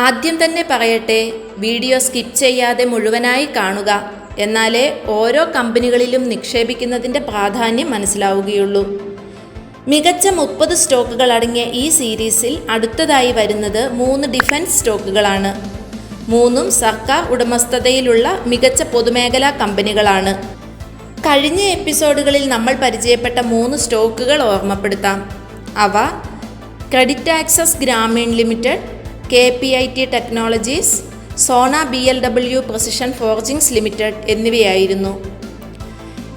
ആദ്യം തന്നെ പറയട്ടെ, വീഡിയോ സ്കിപ്പ് ചെയ്യാതെ മുഴുവനായി കാണുക. എന്നാലേ ഓരോ കമ്പനികളിലും നിക്ഷേപിക്കുന്നതിൻ്റെ പ്രാധാന്യം മനസ്സിലാവുകയുള്ളൂ. മികച്ച 30 സ്റ്റോക്കുകൾ അടങ്ങിയ ഈ സീരീസിൽ അടുത്തതായി വരുന്നത് 3 ഡിഫൻസ് സ്റ്റോക്കുകളാണ്. 3ഉം സർക്കാർ ഉടമസ്ഥതയിലുള്ള മികച്ച പൊതുമേഖലാ കമ്പനികളാണ്. കഴിഞ്ഞ എപ്പിസോഡുകളിൽ നമ്മൾ പരിചയപ്പെട്ട 3 സ്റ്റോക്കുകൾ ഓർമ്മപ്പെടുത്താം. അവ credit access Grameen limited, KPIT technologies, Sona BLW precision forgings limited എന്നിവയായിരുന്നു.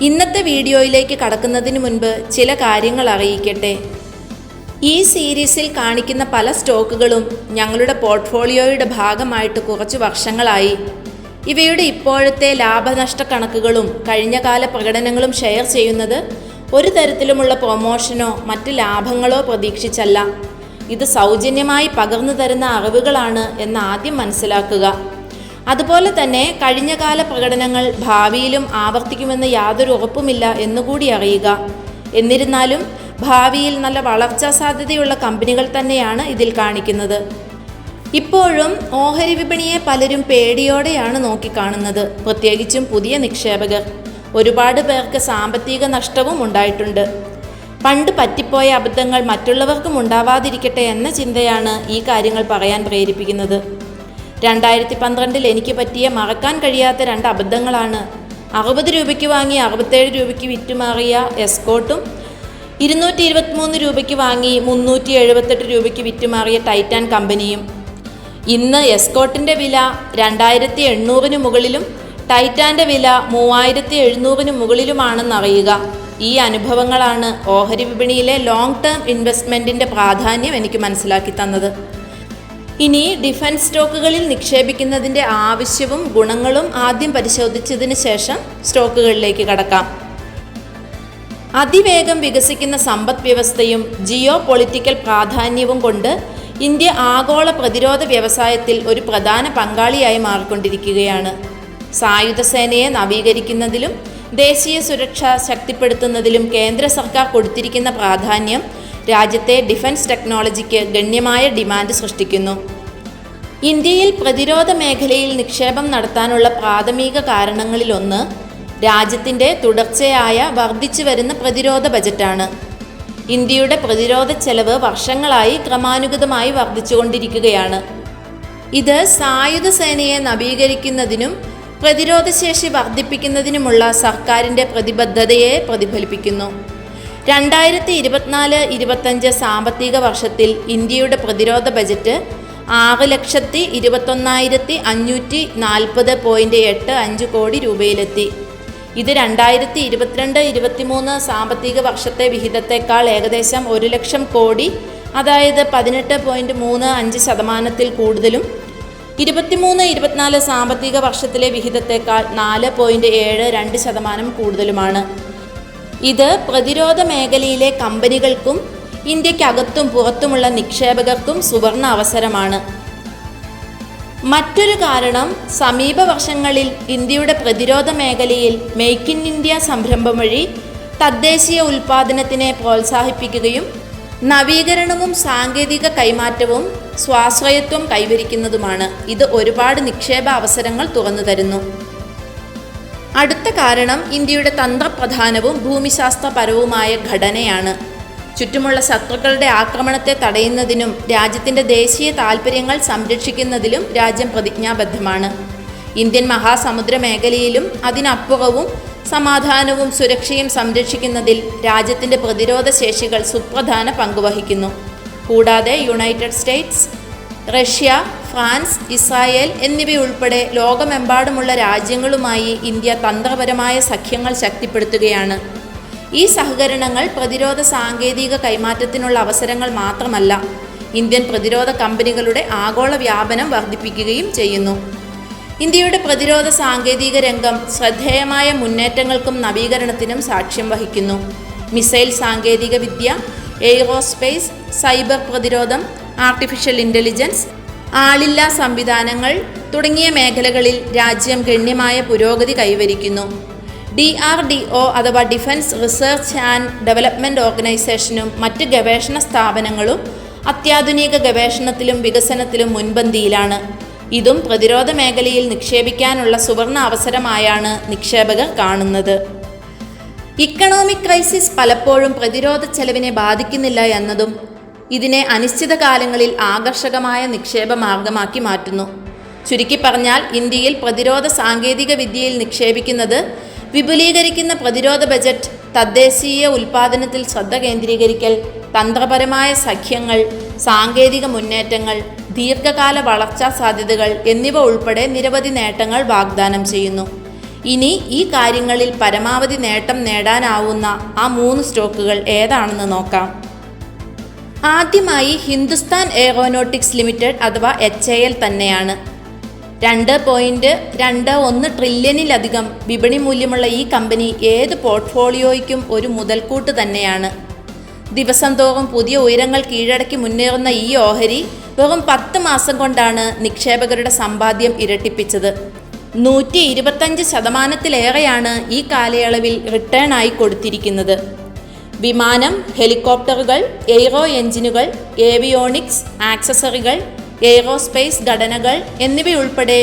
ഇന്നത്തെ വീഡിയോയിലേക്ക് കടക്കുന്നതിന് മുൻപ് ചില കാര്യങ്ങൾ അറിയിക്കട്ടെ. ഈ സീരീസിൽ കാണിക്കുന്ന പല സ്റ്റോക്കുകളും ഞങ്ങളുടെ പോർട്ട്ഫോളിയോയുടെ ഭാഗമായിട്ട് കുറച്ച് വർഷങ്ങളായി. ഇവയുടെ ഇപ്പോഴത്തെ ലാഭനഷ്ട കണക്കുകളും കഴിഞ്ഞകാല പ്രകടനങ്ങളും ഷെയർ ചെയ്യുന്നത് ഒരു തരത്തിലുമുള്ള പ്രൊമോഷനോ മറ്റ് ലാഭങ്ങളോ പ്രതീക്ഷിച്ചല്ല. ഇത് സൗജന്യമായി പകർന്നു തരുന്ന അറിവുകളാണ് എന്ന് ആദ്യം മനസ്സിലാക്കുക. അതുപോലെ തന്നെ കഴിഞ്ഞകാല പ്രകടനങ്ങൾ ഭാവിയിലും ആവർത്തിക്കുമെന്ന് യാതൊരു ഉറപ്പുമില്ല എന്നുകൂടി അറിയുക. എന്നിരുന്നാലും ഭാവിയിൽ നല്ല വളർച്ചാ സാധ്യതയുള്ള കമ്പനികൾ തന്നെയാണ് ഇതിൽ കാണിക്കുന്നത്. ഇപ്പോഴും ഓഹരി വിപണിയെ പലരും പേടിയോടെയാണ് നോക്കിക്കാണുന്നത്, പ്രത്യേകിച്ചും പുതിയ നിക്ഷേപകർ. ഒരുപാട് പേർക്ക് സാമ്പത്തിക നഷ്ടവും ഉണ്ടായിട്ടുണ്ട്. പണ്ട് പറ്റിപ്പോയ അബദ്ധങ്ങൾ മറ്റുള്ളവർക്കും ഉണ്ടാവാതിരിക്കട്ടെ എന്ന ചിന്തയാണ് ഈ കാര്യങ്ങൾ പറയാൻ പ്രേരിപ്പിക്കുന്നത്. 2012 എനിക്ക് പറ്റിയ മറക്കാൻ കഴിയാത്ത 2 അബദ്ധങ്ങളാണ് 60 രൂപയ്ക്ക് വാങ്ങി 67 രൂപയ്ക്ക് വിറ്റുമാറിയ എസ്കോട്ടും 223 രൂപയ്ക്ക് വാങ്ങി 378 രൂപയ്ക്ക് വിറ്റുമാറിയ ടൈറ്റാൻ കമ്പനിയും. ഇന്ന് എസ്കോട്ടിൻ്റെ വില 2800 മുകളിലും ടൈറ്റാൻ്റെ വില 3700 മുകളിലുമാണെന്നറിയുക. ഈ അനുഭവങ്ങളാണ് ഓഹരി വിപണിയിലെ ലോങ് ടേം ഇൻവെസ്റ്റ്മെൻറ്റിൻ്റെ പ്രാധാന്യം എനിക്ക് മനസ്സിലാക്കി തന്നത്. ഇനി ഡിഫൻസ് സ്റ്റോക്കുകളിൽ നിക്ഷേപിക്കുന്നതിൻ്റെ ആവശ്യവും ഗുണങ്ങളും ആദ്യം പരിശോധിച്ചതിന് ശേഷം സ്റ്റോക്കുകളിലേക്ക് കടക്കാം. അതിവേഗം വികസിക്കുന്ന സമ്പദ് വ്യവസ്ഥയും ജിയോ പൊളിറ്റിക്കൽ പ്രാധാന്യവും കൊണ്ട് ഇന്ത്യ ആഗോള പ്രതിരോധ വ്യവസായത്തിൽ ഒരു പ്രധാന പങ്കാളിയായി മാറിക്കൊണ്ടിരിക്കുകയാണ്. സായുധ സേനയെ നവീകരിക്കുന്നതിലും ദേശീയ സുരക്ഷ ശക്തിപ്പെടുത്തുന്നതിലും കേന്ദ്ര സർക്കാർ കൊടുത്തിരിക്കുന്ന പ്രാധാന്യം രാജ്യത്തെ ഡിഫൻസ് ടെക്നോളജിക്ക് ഗണ്യമായ ഡിമാൻഡ് സൃഷ്ടിക്കുന്നു. ഇന്ത്യയിൽ പ്രതിരോധ മേഖലയിൽ നിക്ഷേപം നടത്താനുള്ള പ്രാഥമിക കാരണങ്ങളിലൊന്ന് രാജ്യത്തിൻ്റെ തുടർച്ചയായ വർദ്ധിച്ചു വരുന്ന പ്രതിരോധ ബജറ്റാണ്. ഇന്ത്യയുടെ പ്രതിരോധ ചെലവ് വർഷങ്ങളായി ക്രമാനുഗതമായി വർദ്ധിച്ചുകൊണ്ടിരിക്കുകയാണ്. ഇത് സായുധ സേനയെ നവീകരിക്കുന്നതിനും പ്രതിരോധശേഷി വർദ്ധിപ്പിക്കുന്നതിനുമുള്ള സർക്കാരിൻ്റെ പ്രതിബദ്ധതയെ പ്രതിഫലിപ്പിക്കുന്നു. 2024-25 സാമ്പത്തിക വർഷത്തിൽ ഇന്ത്യയുടെ പ്രതിരോധ ബജറ്റ് 6,21,540.85 കോടി രൂപയിലെത്തി. ഇത് 2022-23 സാമ്പത്തിക വർഷത്തെ വിഹിതത്തേക്കാൾ ഏകദേശം 1 ലക്ഷം കോടി, അതായത് 18.35% കൂടുതലും 23-24 സാമ്പത്തിക വർഷത്തിലെ വിഹിതത്തേക്കാൾ 4.72% കൂടുതലുമാണ്. ഇത് പ്രതിരോധ മേഖലയിലെ കമ്പനികൾക്കും ഇന്ത്യക്കകത്തും പുറത്തുമുള്ള നിക്ഷേപകർക്കും സുവർണ അവസരമാണ്. മറ്റൊരു കാരണം സമീപ വർഷങ്ങളിൽ ഇന്ത്യയുടെ പ്രതിരോധ മേഖലയിൽ മെയ്ക്ക് ഇൻ ഇന്ത്യ സംരംഭം വഴി തദ്ദേശീയ ഉൽപ്പാദനത്തിനെ പ്രോത്സാഹിപ്പിക്കുകയും നവീകരണവും സാങ്കേതിക കൈമാറ്റവും സ്വാശ്രയത്വം കൈവരിക്കുന്നതുമാണ്. ഇത് ഒരുപാട് നിക്ഷേപ അവസരങ്ങൾ തുറന്നു തരുന്നു. അടുത്ത കാരണം ഇന്ത്യയുടെ തന്ത്രപ്രധാനവും ഭൂമിശാസ്ത്രപരവുമായ ഘടനയാണ്. ചുറ്റുമുള്ള ശത്രുക്കളുടെ ആക്രമണത്തെ തടയുന്നതിനും രാജ്യത്തിൻ്റെ ദേശീയ താൽപ്പര്യങ്ങൾ സംരക്ഷിക്കുന്നതിലും രാജ്യം പ്രതിജ്ഞാബദ്ധമാണ്. ഇന്ത്യൻ മഹാസമുദ്ര മേഖലയിലും അതിനപ്പുറവും സമാധാനവും സുരക്ഷയും സംരക്ഷിക്കുന്നതിൽ രാജ്യത്തിൻ്റെ പ്രതിരോധ ശേഷികൾ സുപ്രധാന പങ്കുവഹിക്കുന്നു. കൂടാതെ United States, Russia, France, Israel എന്നിവയുൾപ്പെടെ ലോകമെമ്പാടുമുള്ള രാജ്യങ്ങളുമായി ഇന്ത്യ തന്ത്രപരമായ സഖ്യങ്ങൾ ശക്തിപ്പെടുത്തുകയാണ്. ഈ സഹകരണങ്ങൾ പ്രതിരോധ സാങ്കേതിക കൈമാറ്റത്തിനുള്ള അവസരങ്ങൾ മാത്രമല്ല, ഇന്ത്യൻ പ്രതിരോധ കമ്പനികളുടെ ആഗോള വ്യാപനം വർദ്ധിപ്പിക്കുകയും ചെയ്യുന്നു. ഇന്ത്യയുടെ പ്രതിരോധ സാങ്കേതിക രംഗം ശ്രദ്ധേയമായ മുന്നേറ്റങ്ങൾക്കും നവീകരണത്തിനും സാക്ഷ്യം വഹിക്കുന്നു. മിസൈൽ സാങ്കേതിക വിദ്യ, എയ്റോസ്പേസ്, സൈബർ പ്രതിരോധം, ആർട്ടിഫിഷ്യൽ ഇൻ്റലിജൻസ്, ആളില്ലാ സംവിധാനങ്ങൾ തുടങ്ങിയ മേഖലകളിൽ രാജ്യം ഗണ്യമായ പുരോഗതി കൈവരിക്കുന്നു. DRDO അഥവാ ഡിഫൻസ് റിസർച്ച് ആൻഡ് ഡെവലപ്മെൻറ്റ് ഓർഗനൈസേഷനും മറ്റ് ഗവേഷണ സ്ഥാപനങ്ങളും അത്യാധുനിക ഗവേഷണത്തിലും വികസനത്തിലും മുൻപന്തിയിലാണ്. ഇതും പ്രതിരോധ മേഖലയിൽ നിക്ഷേപിക്കാനുള്ള സുവർണ അവസരമായാണ് നിക്ഷേപകർ കാണുന്നത്. ഇക്കണോമിക് ക്രൈസിസ് പലപ്പോഴും പ്രതിരോധ ചെലവിനെ ബാധിക്കുന്നില്ല എന്നതും ഇതിനെ അനിശ്ചിതകാലങ്ങളിൽ ആകർഷകമായ നിക്ഷേപ മാർഗമാക്കി മാറ്റുന്നു. ചുരുക്കി പറഞ്ഞാൽ, ഇന്ത്യയിൽ പ്രതിരോധ സാങ്കേതിക വിദ്യയിൽ നിക്ഷേപിക്കുന്നത് വിപുലീകരിക്കുന്ന പ്രതിരോധ ബജറ്റ്, തദ്ദേശീയ ഉൽപ്പാദനത്തിൽ ശ്രദ്ധ കേന്ദ്രീകരിക്കൽ, തന്ത്രപരമായ സഖ്യങ്ങൾ, സാങ്കേതിക മുന്നേറ്റങ്ങൾ, ദീർഘകാല വളർച്ചാ സാധ്യതകൾ എന്നിവ ഉൾപ്പെടെ നിരവധി നേട്ടങ്ങൾ വാഗ്ദാനം ചെയ്യുന്നു. ഇനി ഈ കാര്യങ്ങളിൽ പരമാവധി നേട്ടം നേടാനാവുന്ന ആ 3 സ്റ്റോക്കുകൾ ഏതാണെന്ന് നോക്കാം. ആദ്യമായി ഹിന്ദുസ്ഥാൻ എയ്റോനോട്ടിക്സ് ലിമിറ്റഡ് അഥവാ HAL തന്നെയാണ്. 2.21 ട്രില്യണിലധികം വിപണി മൂല്യമുള്ള ഈ കമ്പനി ഏത് പോർട്ട്ഫോളിയോയ്ക്കും ഒരു മുതൽക്കൂട്ട് തന്നെയാണ്. ദിവസം തോറും പുതിയ ഉയരങ്ങൾ കീഴടക്കി മുന്നേറുന്ന ഈ ഓഹരി വെറും 10 മാസം കൊണ്ടാണ് നിക്ഷേപകരുടെ സമ്പാദ്യം ഇരട്ടിപ്പിച്ചത്. 125% ഈ കാലയളവിൽ റിട്ടേൺ ആയി കൊടുത്തിരിക്കുന്നത്. വിമാനം, ഹെലികോപ്റ്ററുകൾ, എയ്റോ എഞ്ചിനുകൾ, ഏവിയോണിക്സ്, ആക്സസറികൾ, എയ്റോസ്പേസ് ഘടനകൾ എന്നിവയുൾപ്പെടെ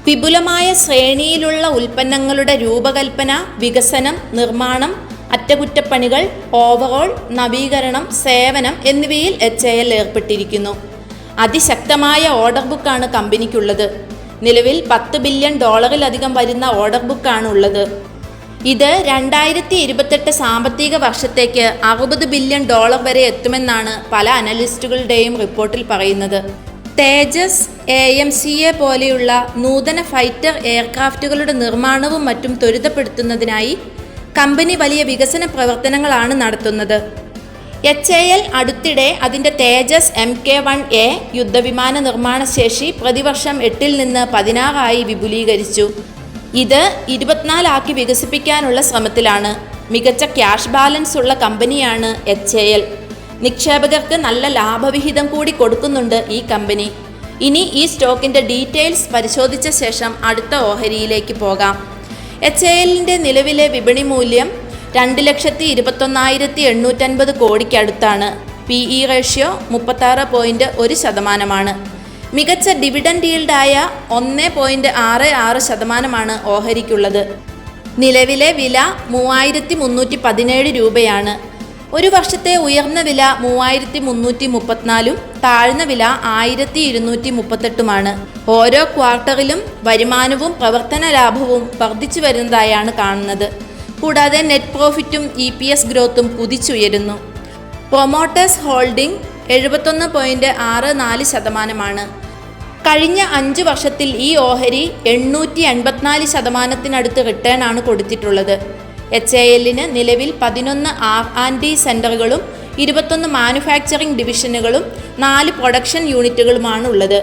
വിപുലമായ ശ്രേണിയിലുള്ള ഉൽപ്പന്നങ്ങളുടെ രൂപകൽപ്പന, വികസനം, നിർമ്മാണം, അറ്റകുറ്റപ്പണികൾ, ഓവറോൾ, നവീകരണം, സേവനം എന്നിവയിൽ HAL ഏർപ്പെട്ടിരിക്കുന്നു. അതിശക്തമായ ഓർഡർ ബുക്കാണ് കമ്പനിക്കുള്ളത്. നിലവിൽ $10 ബില്യൺ വരുന്ന ഓർഡർ ബുക്കാണ് ഉള്ളത്. ഇത് 2028 സാമ്പത്തിക വർഷത്തേക്ക് $60 ബില്യൺ വരെ എത്തുമെന്നാണ് പല അനലിസ്റ്റുകളുടെയും റിപ്പോർട്ടിൽ പറയുന്നത്. തേജസ്, AMCA പോലെയുള്ള നൂതന ഫൈറ്റർ എയർക്രാഫ്റ്റുകളുടെ നിർമ്മാണവും മറ്റും ത്വരിതപ്പെടുത്തുന്നതിനായി കമ്പനി വലിയ വികസന പ്രവർത്തനങ്ങളാണ് നടത്തുന്നത്. HAL അടുത്തിടെ അതിൻ്റെ തേജസ് Mk1A യുദ്ധവിമാന നിർമ്മാണ ശേഷി പ്രതിവർഷം 8 നിന്ന് 16 വിപുലീകരിച്ചു. ഇത് 24 വികസിപ്പിക്കാനുള്ള ശ്രമത്തിലാണ്. മികച്ച ക്യാഷ് ബാലൻസ് ഉള്ള കമ്പനിയാണ് HAL. നിക്ഷേപകർക്ക് നല്ല ലാഭവിഹിതം കൂടി കൊടുക്കുന്നുണ്ട് ഈ കമ്പനി. ഇനി ഈ സ്റ്റോക്കിൻ്റെ ഡീറ്റെയിൽസ് പരിശോധിച്ച ശേഷം അടുത്ത ഓഹരിയിലേക്ക് പോകാം. HALൻ്റെ നിലവിലെ വിപണി മൂല്യം 2,21,850 കോടിക്കടുത്താണ്. PE ratio 36.1%. മികച്ച ഡിവിഡൻഡ് ഈൽഡായ 1.66% ഓഹരിക്കുള്ളത്. നിലവിലെ വില 3,317 രൂപയാണ്. ഒരു വർഷത്തെ ഉയർന്ന വില 3,334 താഴ്ന്ന വില 1,238. ഓരോ ക്വാർട്ടറിലും വരുമാനവും പ്രവർത്തന ലാഭവും വർദ്ധിച്ചു വരുന്നതായാണ് കാണുന്നത്. കൂടാതെ നെറ്റ് പ്രോഫിറ്റും EPS ഗ്രോത്തും കുതിച്ചുയരുന്നു. Promoters holding 71.64%. കഴിഞ്ഞ 5 വർഷത്തിൽ ഈ ഓഹരി 884% റിട്ടേൺ ആണ് കൊടുത്തിട്ടുള്ളത്. HALന് നിലവിൽ 11 R&D സെൻ്ററുകളും 21 മാനുഫാക്ചറിംഗ് ഡിവിഷനുകളും 4 പ്രൊഡക്ഷൻ യൂണിറ്റുകളുമാണ് ഉള്ളത്.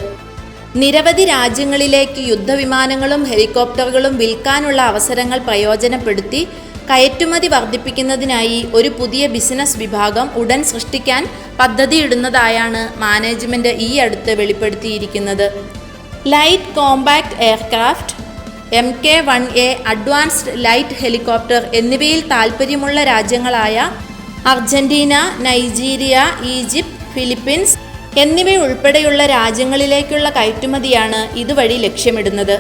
നിരവധി രാജ്യങ്ങളിലേക്ക് യുദ്ധവിമാനങ്ങളും ഹെലികോപ്റ്ററുകളും വിൽക്കാനുള്ള അവസരങ്ങൾ പ്രയോജനപ്പെടുത്തി കയറ്റുമതി വർദ്ധിപ്പിക്കുന്നതിനായി ഒരു പുതിയ ബിസിനസ് വിഭാഗം ഉടൻ സൃഷ്ടിക്കാൻ പദ്ധതിയിടുന്നതായാണ് മാനേജ്മെൻറ്റ് ഈ അടുത്ത് വെളിപ്പെടുത്തിയിരിക്കുന്നത്. Light compact aircraft, Mk1A advanced light helicopter എന്നിവയിൽ താൽപ്പര്യമുള്ള രാജ്യങ്ങളായ അർജന്റീന, നൈജീരിയ, ഈജിപ്ത്, ഫിലിപ്പീൻസ് എന്നിവയുൾപ്പെടെയുള്ള രാജ്യങ്ങളിലേക്കുള്ള കയറ്റുമതിയാണ് ഇതുവഴി ലക്ഷ്യമിടുന്നത്.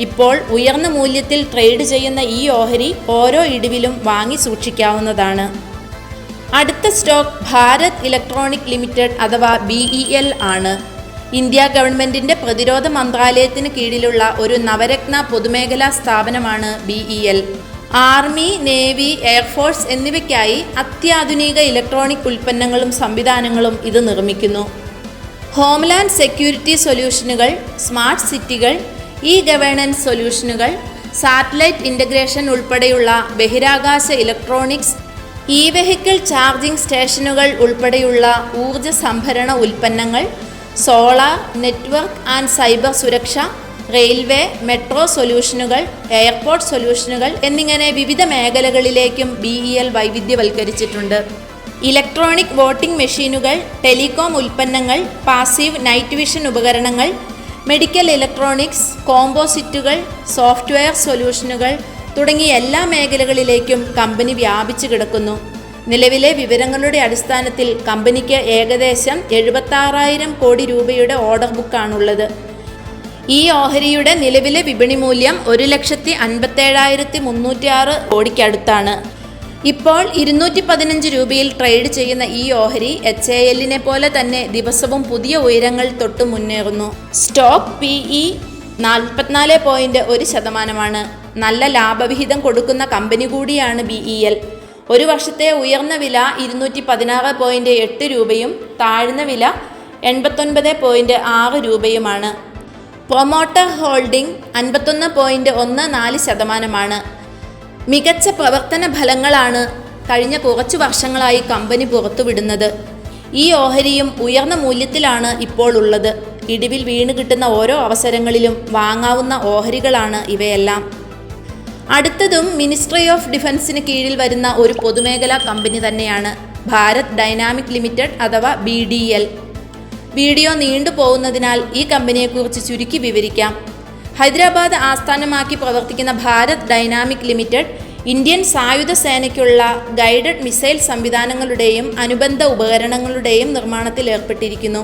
ഇപ്പോൾ ഉയർന്ന മൂല്യത്തിൽ ട്രേഡ് ചെയ്യുന്ന ഈ ഓഹരി ഓരോ ഇടിവിലും വാങ്ങി സൂക്ഷിക്കാവുന്നതാണ്. അടുത്ത സ്റ്റോക്ക് ഭാരത് ഇലക്ട്രോണിക് ലിമിറ്റഡ് അഥവാ BEL ആണ്. ഇന്ത്യ ഗവൺമെൻറ്റിൻ്റെ പ്രതിരോധ മന്ത്രാലയത്തിന് കീഴിലുള്ള ഒരു നവരത്ന പൊതുമേഖലാ സ്ഥാപനമാണ് BEL. ആർമി, നേവി, എയർഫോഴ്സ് എന്നിവയ്ക്കായി അത്യാധുനിക ഇലക്ട്രോണിക് ഉൽപ്പന്നങ്ങളും സംവിധാനങ്ങളും ഇത് നിർമ്മിക്കുന്നു. ഹോംലാൻഡ് സെക്യൂരിറ്റി സൊല്യൂഷനുകൾ, സ്മാർട്ട് സിറ്റികൾ, ഗവേണൻസ് സൊല്യൂഷനുകൾ, സാറ്റലൈറ്റ് ഇൻ്റഗ്രേഷൻ ഉൾപ്പെടെയുള്ള ബഹിരാകാശ ഇലക്ട്രോണിക്സ്, വെഹിക്കിൾ ചാർജിംഗ് സ്റ്റേഷനുകൾ ഉൾപ്പെടെയുള്ള ഊർജ്ജ സംഭരണ ഉൽപ്പന്നങ്ങൾ, സോളാർ, നെറ്റ്വർക്ക് ആൻഡ് സൈബർ സുരക്ഷ, റെയിൽവേ, മെട്രോ സൊല്യൂഷനുകൾ, എയർപോർട്ട് സൊല്യൂഷനുകൾ എന്നിങ്ങനെ വിവിധ മേഖലകളിലേക്കും BEL വൈവിധ്യവൽക്കരിച്ചിട്ടുണ്ട്. ഇലക്ട്രോണിക് വോട്ടിംഗ് മെഷീനുകൾ, ടെലികോം ഉൽപ്പന്നങ്ങൾ, പാസീവ് നൈറ്റ് വിഷൻ ഉപകരണങ്ങൾ, മെഡിക്കൽ ഇലക്ട്രോണിക്സ്, കോമ്പോസിറ്റുകൾ, സോഫ്റ്റ്വെയർ സൊല്യൂഷനുകൾ തുടങ്ങിയ എല്ലാ മേഖലകളിലേക്കും കമ്പനി വ്യാപിച്ചു കിടക്കുന്നു. നിലവിലെ വിവരങ്ങളുടെ അടിസ്ഥാനത്തിൽ കമ്പനിക്ക് ഏകദേശം 76,000 കോടി രൂപയുടെ ഓർഡർ ബുക്കാണുള്ളത്. ഈ ഓഹരിയുടെ നിലവിലെ വിപണി മൂല്യം 1,57,306 കോടിക്കടുത്താണ്. ഇപ്പോൾ 215 രൂപയിൽ ട്രേഡ് ചെയ്യുന്ന ഈ ഓഹരി HALനെ പോലെ തന്നെ ദിവസവും പുതിയ ഉയരങ്ങൾ തൊട്ട് മുന്നേറുന്നു. Stock PE 44.1%. നല്ല ലാഭവിഹിതം കൊടുക്കുന്ന കമ്പനി കൂടിയാണ് BEL. ഒരു വർഷത്തെ ഉയർന്ന വില 216.8 രൂപയും താഴ്ന്ന വില 89.6 രൂപയുമാണ്. Promoter holding 51.14%. മികച്ച പ്രവർത്തന ഫലങ്ങളാണ് കഴിഞ്ഞ കുറച്ചു വർഷങ്ങളായി കമ്പനി പുറത്തുവിടുന്നത്. ഈ ഓഹരിയും ഉയർന്ന മൂല്യത്തിലാണ് ഇപ്പോൾ ഉള്ളത്. ഇടിവിൽ വീണ് കിട്ടുന്ന ഓരോ അവസരങ്ങളിലും വാങ്ങാവുന്ന ഓഹരികളാണ് ഇവയെല്ലാം. അടുത്തതും മിനിസ്ട്രി ഓഫ് ഡിഫൻസിന് കീഴിൽ വരുന്ന ഒരു പൊതുമേഖലാ കമ്പനി തന്നെയാണ് ഭാരത് ഡൈനാമിക് ലിമിറ്റഡ് അഥവാ BDL. വീഡിയോ നീണ്ടു പോകുന്നതിനാൽ ഈ കമ്പനിയെക്കുറിച്ച് ചുരുക്കി വിവരിക്കാം. ഹൈദരാബാദ് ആസ്ഥാനമാക്കി പ്രവർത്തിക്കുന്ന ഭാരത് ഡൈനാമിക് ലിമിറ്റഡ് ഇന്ത്യൻ സായുധ സേനയ്ക്കുള്ള ഗൈഡഡ് മിസൈൽ സംവിധാനങ്ങളുടെയും അനുബന്ധ ഉപകരണങ്ങളുടെയും നിർമ്മാണത്തിൽ ഏർപ്പെട്ടിരിക്കുന്നു.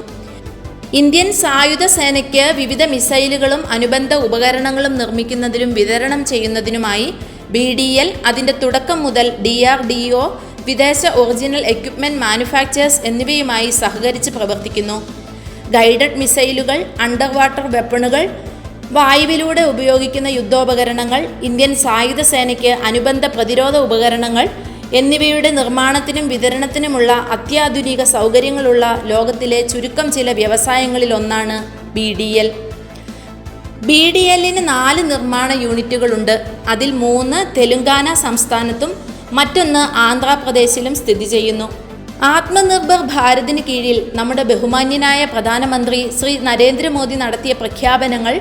ഇന്ത്യൻ സായുധ സേനയ്ക്ക് വിവിധ മിസൈലുകളും അനുബന്ധ ഉപകരണങ്ങളും നിർമ്മിക്കുന്നതിനും വിതരണം ചെയ്യുന്നതിനുമായി BDL അതിൻ്റെ തുടക്കം മുതൽ DRDO, വിദേശ ഒറിജിനൽ എക്യുപ്മെൻറ്റ് മാനുഫാക്ചേഴ്സ് എന്നിവയുമായി സഹകരിച്ച് പ്രവർത്തിക്കുന്നു. ഗൈഡഡ് മിസൈലുകൾ, അണ്ടർ വാട്ടർ വെപ്പണുകൾ, വായുവിലൂടെ ഉപയോഗിക്കുന്ന യുദ്ധോപകരണങ്ങൾ, ഇന്ത്യൻ സായുധ സേനയ്ക്ക് അനുബന്ധ പ്രതിരോധ ഉപകരണങ്ങൾ എന്നിവയുടെ നിർമ്മാണത്തിനും വിതരണത്തിനുമുള്ള അത്യാധുനിക സൗകര്യങ്ങളുള്ള ലോകത്തിലെ ചുരുക്കം ചില വ്യവസായങ്ങളിലൊന്നാണ് BDL. BDLന് 4 നിർമ്മാണ യൂണിറ്റുകളുണ്ട്. അതിൽ 3 തെലുങ്കാന സംസ്ഥാനത്തും മറ്റൊന്ന് ആന്ധ്രാപ്രദേശിലും സ്ഥിതി ചെയ്യുന്നു. ആത്മനിർഭർ ഭാരതിന് കീഴിൽ നമ്മുടെ ബഹുമാന്യനായ പ്രധാനമന്ത്രി ശ്രീ നരേന്ദ്രമോദി നടത്തിയ പ്രഖ്യാപനങ്ങൾ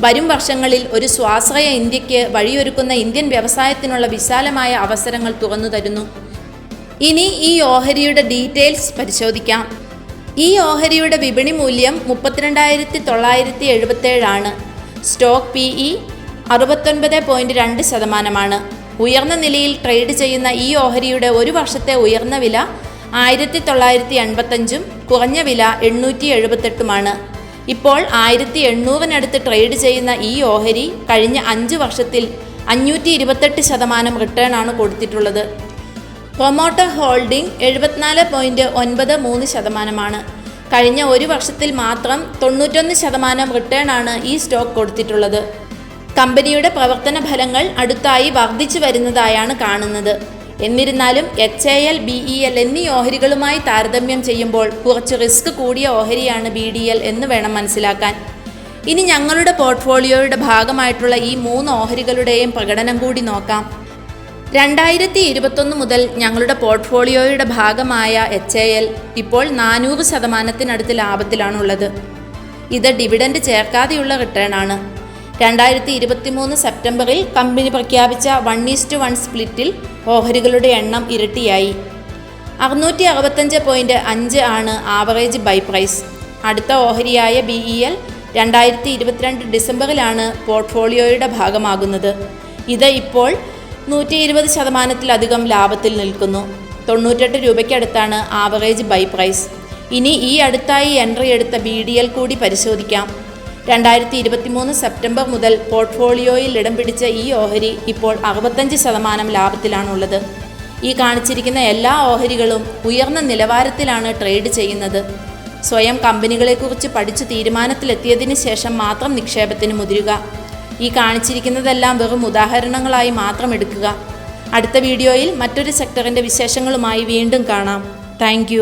വരും വർഷങ്ങളിൽ ഒരു സ്വാശ്രയ ഇന്ത്യക്ക് വഴിയൊരുക്കുന്ന ഇന്ത്യൻ വ്യവസായത്തിനുള്ള വിശാലമായ അവസരങ്ങൾ തുറന്നു തരുന്നു. ഇനി ഈ ഓഹരിയുടെ ഡീറ്റെയിൽസ് പരിശോധിക്കാം. ഈ ഓഹരിയുടെ വിപണി മൂല്യം 32,977 ആണ്. Stock PE 69.2%. ഉയർന്ന നിലയിൽ ട്രേഡ് ചെയ്യുന്ന ഈ ഓഹരിയുടെ ഒരു വർഷത്തെ ഉയർന്ന വില 1,985 കുറഞ്ഞ വില 878. ഇപ്പോൾ 1,800 ട്രേഡ് ചെയ്യുന്ന ഈ ഓഹരി കഴിഞ്ഞ 5 വർഷത്തിൽ 528% റിട്ടേൺ ആണ് കൊടുത്തിട്ടുള്ളത്. Promoter holding 74.93%. കഴിഞ്ഞ ഒരു വർഷത്തിൽ മാത്രം 91% റിട്ടേൺ ആണ് ഈ സ്റ്റോക്ക് കൊടുത്തിട്ടുള്ളത്. കമ്പനിയുടെ പ്രവർത്തന ഫലങ്ങൾ അടുത്തായി വർദ്ധിച്ചു വരുന്നതായാണ് കാണുന്നത്. എന്നിരുന്നാലും HAL, BEL എന്നീ ഓഹരികളുമായി താരതമ്യം ചെയ്യുമ്പോൾ കുറച്ച് റിസ്ക് കൂടിയ ഓഹരിയാണ് BDL എന്ന് വേണം മനസ്സിലാക്കാൻ. ഇനി ഞങ്ങളുടെ പോർട്ട്ഫോളിയോയുടെ ഭാഗമായിട്ടുള്ള ഈ 3 ഓഹരികളുടെയും പ്രകടനം കൂടി നോക്കാം. 2021 മുതൽ ഞങ്ങളുടെ പോർട്ട്ഫോളിയോയുടെ ഭാഗമായ HAL ഇപ്പോൾ 400%-നടുത്ത് ലാഭത്തിലാണുള്ളത്. ഇത് ഡിവിഡൻഡ് ചേർക്കാതെയുള്ള റിട്ടേൺ ആണ്. 2023 സെപ്റ്റംബറിൽ കമ്പനി പ്രഖ്യാപിച്ച 1:1 സ്പ്ലിറ്റിൽ ഓഹരികളുടെ എണ്ണം ഇരട്ടിയായി. 665.5 ആണ് ആവറേജ് ബൈ പ്രൈസ്. അടുത്ത ഓഹരിയായ BEL 2022 ഡിസംബറിലാണ് പോർട്ട്ഫോളിയോയുടെ ഭാഗമാകുന്നത്. ഇത് ഇപ്പോൾ 120%-ലധികം ലാഭത്തിൽ നിൽക്കുന്നു. 98 രൂപയ്ക്കടുത്താണ് ആവറേജ് ബൈ പ്രൈസ്. ഇനി ഈ അടുത്തായി എൻട്രി എടുത്ത BDL കൂടി പരിശോധിക്കാം. 2023 സെപ്റ്റംബർ മുതൽ പോർട്ട്ഫോളിയോയിൽ ഇടം പിടിച്ച ഈ ഓഹരി ഇപ്പോൾ 65% ലാഭത്തിലാണുള്ളത്. ഈ കാണിച്ചിരിക്കുന്ന എല്ലാ ഓഹരികളും ഉയർന്ന നിലവാരത്തിലാണ് ട്രേഡ് ചെയ്യുന്നത്. സ്വയം കമ്പനികളെക്കുറിച്ച് പഠിച്ചു തീരുമാനത്തിലെത്തിയതിന് ശേഷം മാത്രം നിക്ഷേപത്തിന് മുതിരുക. ഈ കാണിച്ചിരിക്കുന്നതെല്ലാം വെറും ഉദാഹരണങ്ങളായി മാത്രം എടുക്കുക. അടുത്ത വീഡിയോയിൽ മറ്റൊരു സെക്ടറിൻ്റെ വിശേഷങ്ങളുമായി വീണ്ടും കാണാം. താങ്ക്